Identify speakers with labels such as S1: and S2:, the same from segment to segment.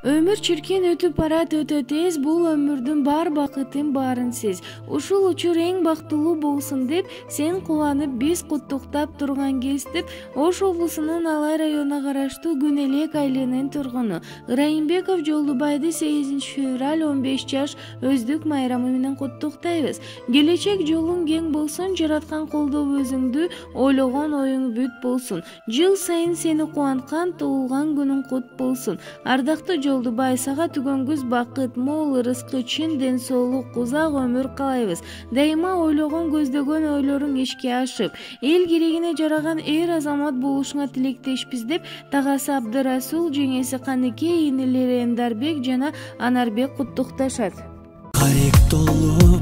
S1: Өмүр чиркин өтүп барат өтө тез, бул өмүрдүн бар бакытын баарын сиз. Ушул учур эң бактылуу болсун деп, сен кубанып биз куттуктап турган кездип, Ош облусунун Алай районуна караштуу Күнэлек айылынын тургуну Ырайымбеков Жолдубайды 8 февраль 15 жаш өздүк майрамы менен куттуктайбыз. Келечек жолуң кең болсун, жараткан колдоп өзүңдү ойлогон оюң бүт болсун. Жыл сайын сени кубанткан туулган күнүң кут болсун. Ардактуу Жолдубай, сага түгөнгүз бакыт, мол ырыскы, чын ден соолук, узак өмүр каалайбыз. Дайыма ойлогон, көздөгөн ойлоруң ишке ашып, эл керегине жараган эр азамат болушуңа тилектешпиз деп, тагасы Абдырасул, жеңеси Каныкей, инелери Эндарбек жана Анарбек куттукташат.
S2: Карек толуп,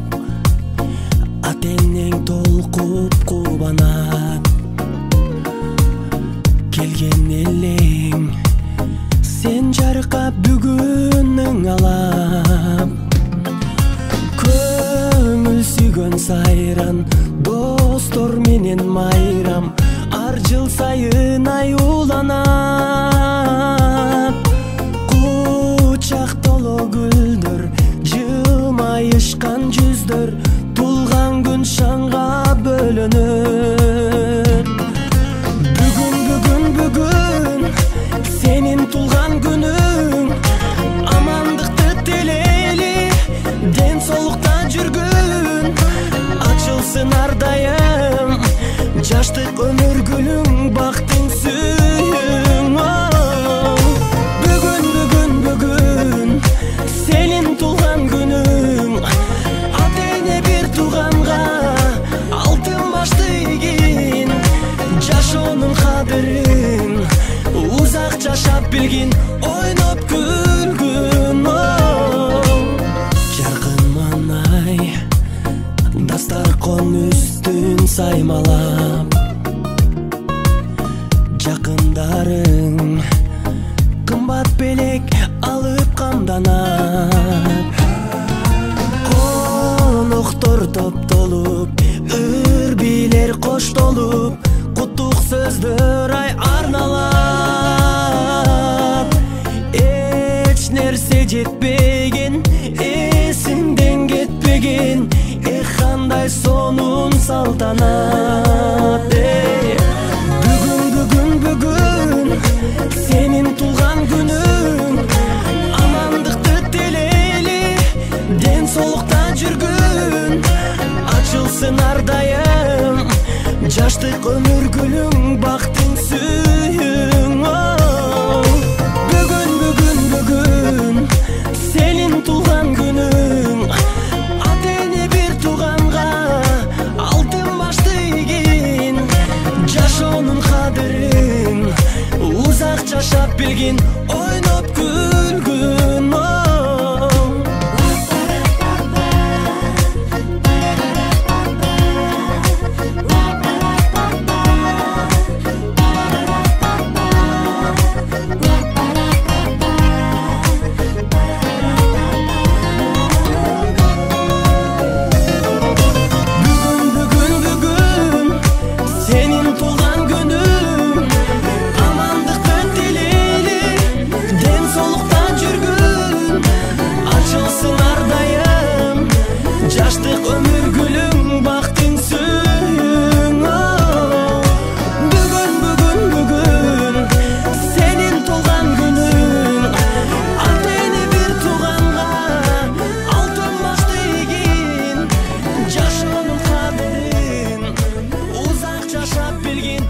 S2: атенең толкуп кубанат, келген элең сен жаркап бүгүнүң алам. Көңүл сүйгөн сайран, достор менен майрам, ар жыл сайын аюуланат. Кучак толо гүлдөр, жылмайышкан жүздөр, тулган күн шаңга бөлөнөр. Бүгүн сенин тулган күнүң, амандыкты тилейли, ден соолукта жүргүн, ачылсын ар дайым, жаштык өмүр гүлүң, бактың сүйүң. Бүгүн сенин тулган күнүң, ата-эне бир тууганга алтын башты ийгин, жашоонун кадырын узак жашап билгин, ойноп күлгүн. Жаркын манай дастаркон үстүн саймалап, жакындарың кымбат белек алып камданат. Коноктор топтолуп, үрбилер коштолуп, куттук сөздөр ай арналат. Эч нерсе жетпеген, эсиңден кетпеген, кандай сонун салтанат. Бүгүн сенин тулган күнүң, амандыкты тилейли, ден соолукта жүргүн, ачылсын ар дайым, жаштык өмүр гүлүң, бактың сүйүң. Бүгүн сенин тулган күнүң, ата-эне бир тууганга алтын башты ийгин, жашоонун кадырын узак жашап билгин, ойноп күлгүн. Bilgin